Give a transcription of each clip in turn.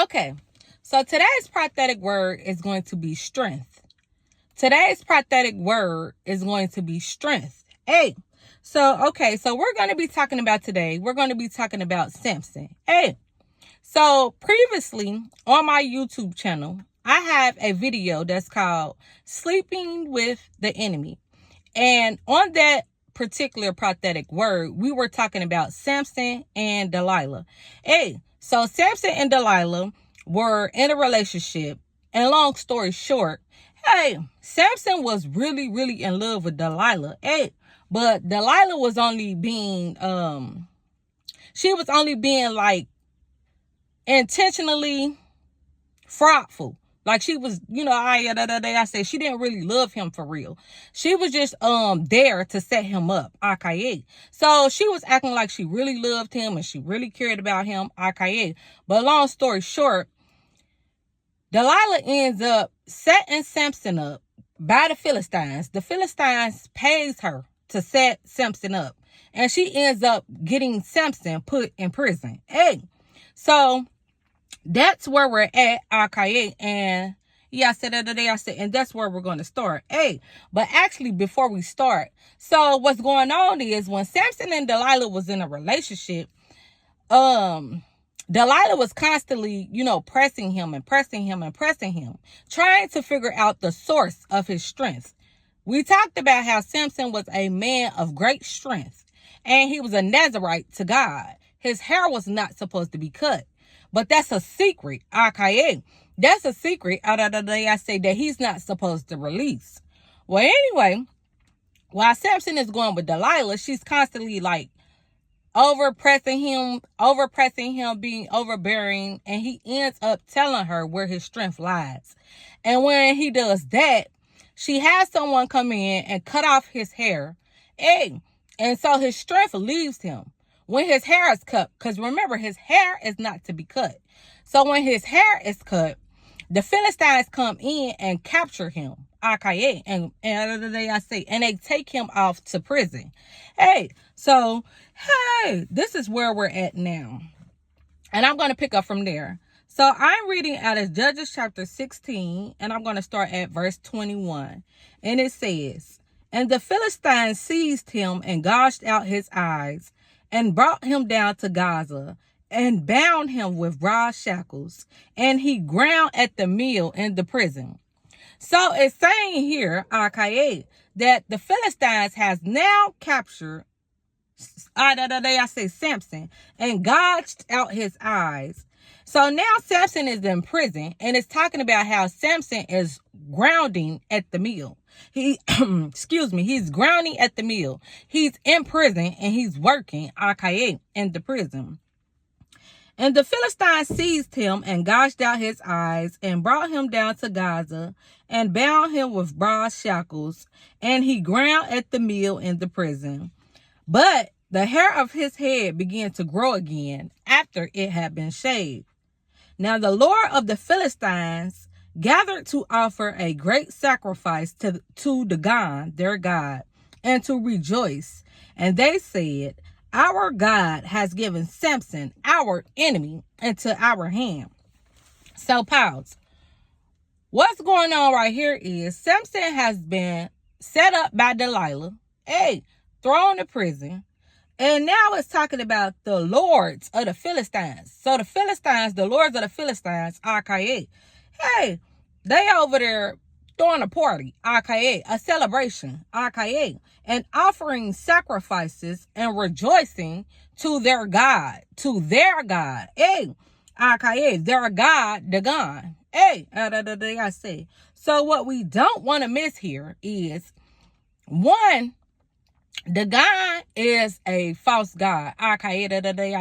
Okay, so today's prophetic word is going to be strength. Today's prophetic word is going to be strength. Hey, so we're going to be talking about today, we're going to be talking about Samson. Hey, so previously on my YouTube channel, I have a video that's called Sleeping with the Enemy. And on that particular prophetic word, we were talking about Samson and Delilah. Hey, so Samson and Delilah were in a relationship. And long story short, hey, Samson was really, really in love with Delilah. Hey, but Delilah was only being, she was only being like intentionally fraudful. Like she was, I said she didn't really love him for real. She was just there to set him up. Okay. So she was acting like she really loved him and she really cared about him. Okay. But long story short, Delilah ends up setting Samson up by the Philistines. The Philistines pays her to set Samson up. And she ends up getting Samson put in prison. Hey, so that's where we're at, okay, and yeah, I said the other day, and that's where we're going to start. Hey, but actually, before we start, so what's going on is when Samson and Delilah was in a relationship, Delilah was constantly, pressing him, trying to figure out the source of his strength. We talked about how Samson was a man of great strength, and he was a Nazarite to God. His hair was not supposed to be cut. But that's a secret, okay? That's a secret out of the day I say that he's not supposed to release. Well, anyway, while Samson is going with Delilah, she's constantly like overpressing him, being overbearing, and he ends up telling her where his strength lies. And when he does that, she has someone come in and cut off his hair. And so his strength leaves him. When his hair is cut, because remember, his hair is not to be cut. So when his hair is cut, the Philistines come in and capture him. Okay, and they take him off to prison. Hey, this is where we're at now. And I'm going to pick up from there. So I'm reading out of Judges chapter 16, and I'm going to start at verse 21. And it says, "And the Philistines seized him and gouged out his eyes, and brought him down to Gaza, and bound him with brass shackles, and he ground at the mill in the prison." So it's saying here, okay, that the Philistines has now captured, Samson, and gouged out his eyes. So now Samson is in prison, and it's talking about how Samson is grounding at the mill. He's grounding at the mill. He's in prison and he's working, okay, in the prison. "And the Philistines seized him and gouged out his eyes, and brought him down to Gaza, and bound him with brass shackles, and he ground at the mill in the prison. But the hair of his head began to grow again after it had been shaved. Now the Lord of the Philistines gathered to offer a great sacrifice to Dagon, their God, and to rejoice. And they said, 'Our God has given Samson, our enemy, into our hand.'" So pause. What's going on right here is Samson has been set up by Delilah, thrown in prison. And now it's talking about the lords of the Philistines. So the Philistines, the lords of the Philistines, aka, they over there throwing a party, aka, a celebration, aka, and offering sacrifices and rejoicing to their God, aka, their God, Dagon. I say. So what we don't want to miss here is, one, Dagon is a false god. I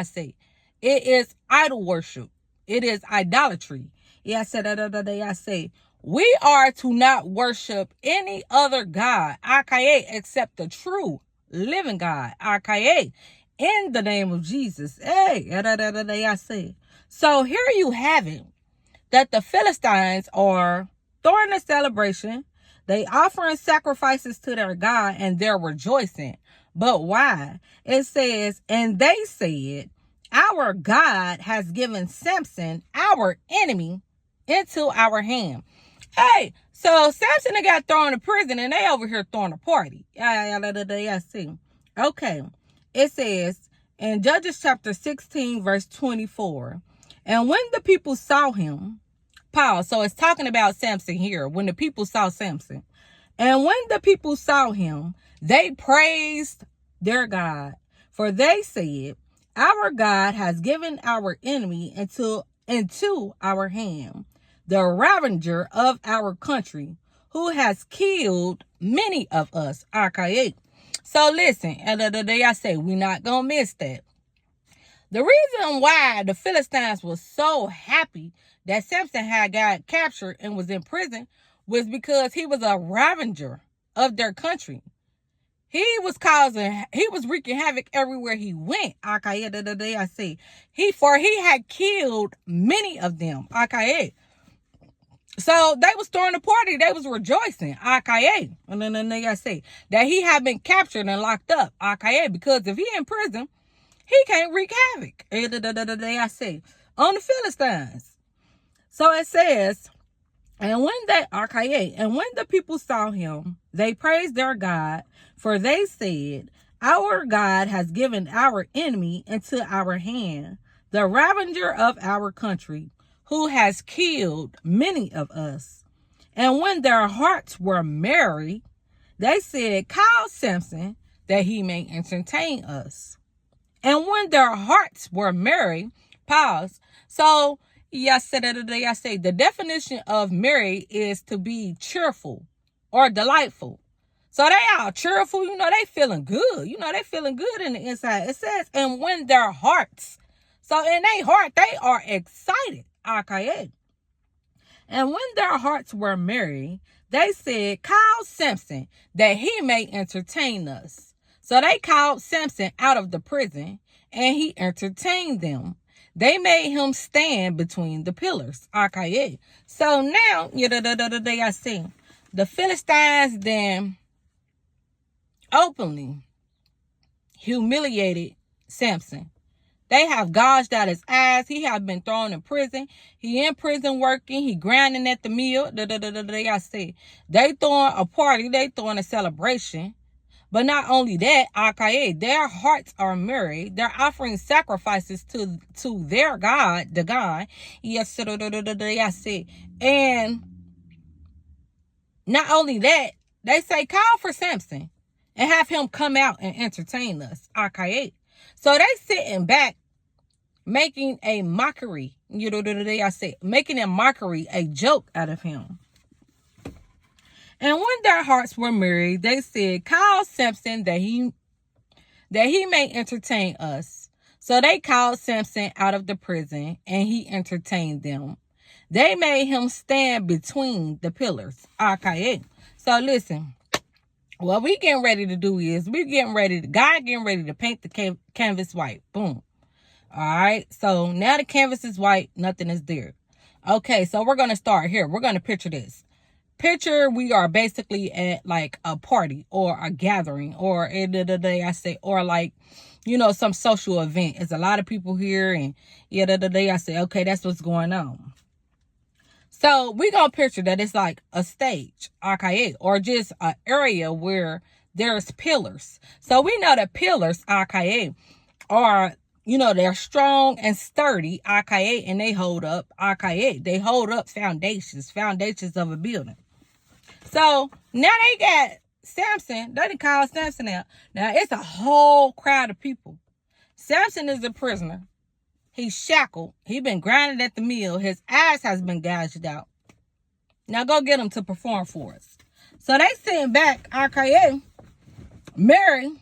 say. It is idol worship. It is idolatry. I say. We are to not worship any other god, except the true living God, in the name of Jesus. I say. So here you have it, that the Philistines are throwing a celebration. They offering sacrifices to their God and they're rejoicing. But why? It says, "And they said, our God has given Samson, our enemy, into our hand. Hey, so Samson got thrown in prison and they over here throwing a party. I see. Okay. It says in Judges chapter 16, verse 24, and when the people saw him, pause. So it's talking about Samson here. When the people saw Samson, and when the people saw him, they praised their God, for they said, our God has given our enemy into our hand, the ravager of our country, who has killed many of us. Okay. So listen, and the day I say, we're not going to miss that. The reason why the Philistines was so happy that Samson had got captured and was in prison was because he was a ravager of their country. He was wreaking havoc everywhere he went. Okay, the day I say, he had killed many of them. Okay. So they was throwing a party. They was rejoicing. Okay. And then I say that he had been captured and locked up. Okay. Because if he in prison, he can't wreak havoc. I say on the Philistines. So it says, and when the people saw him, they praised their God, for they said, our God has given our enemy into our hand, the ravager of our country, who has killed many of us. And when their hearts were merry, they said, call Samson, that he may entertain us. And when their hearts were merry, pause. So, I say the definition of merry is to be cheerful or delightful. So they are cheerful, they feeling good. They feeling good in the inside. It says, and when their hearts. So in their heart, they are excited. Okay. And when their hearts were merry, they said, call Samson, that he may entertain us. So they called Samson out of the prison, and he entertained them. They made him stand between the pillars. Okay. So now, I see the Philistines then openly humiliated Samson. They have gouged out his eyes. He have been thrown in prison. He in prison working. He grinding at the mill. I say they throwing a party. They throwing a celebration. But not only that, their hearts are merry. They're offering sacrifices to their God, the God. Yes, I say. And not only that, they say, call for Samson and have him come out and entertain us. Okay. So they sitting back, making a mockery. I say, making a mockery, a joke out of him. And when their hearts were merry, they said, call Samson that he may entertain us. So they called Samson out of the prison, and he entertained them. They made him stand between the pillars. Okay. So listen, what we getting ready to do is God getting ready to paint the canvas white. Boom. All right. So now the canvas is white. Nothing is there. Okay. So we're going to start here. We're going to picture this. Picture we are basically at like a party or a gathering or or like, some social event. There's a lot of people here and I say, okay, that's what's going on. So we gonna picture that it's like a stage, okay, or just an area where there's pillars. So we know that pillars, okay, are, they're strong and sturdy, okay, and they hold up, okay, they hold up foundations of a building. So now they got Samson, they done called Samson out. Now it's a whole crowd of people. Samson is a prisoner. He's shackled. He been grinding at the mill. His eyes has been gouged out. Now go get him to perform for us. So they sitting back, okay, Mary,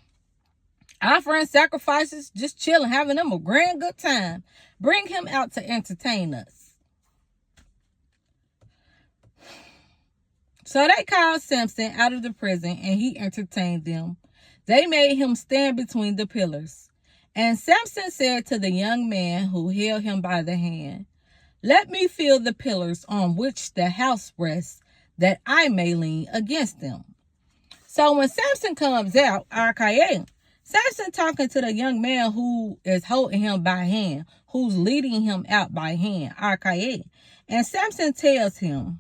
offering sacrifices, just chilling, having them a grand good time. Bring him out to entertain us. So they called Samson out of the prison, and he entertained them. They made him stand between the pillars. And Samson said to the young man who held him by the hand, let me feel the pillars on which the house rests, that I may lean against them. So when Samson comes out, okay, Samson talking to the young man who is holding him by hand, who's leading him out by hand, RKA. And Samson tells him,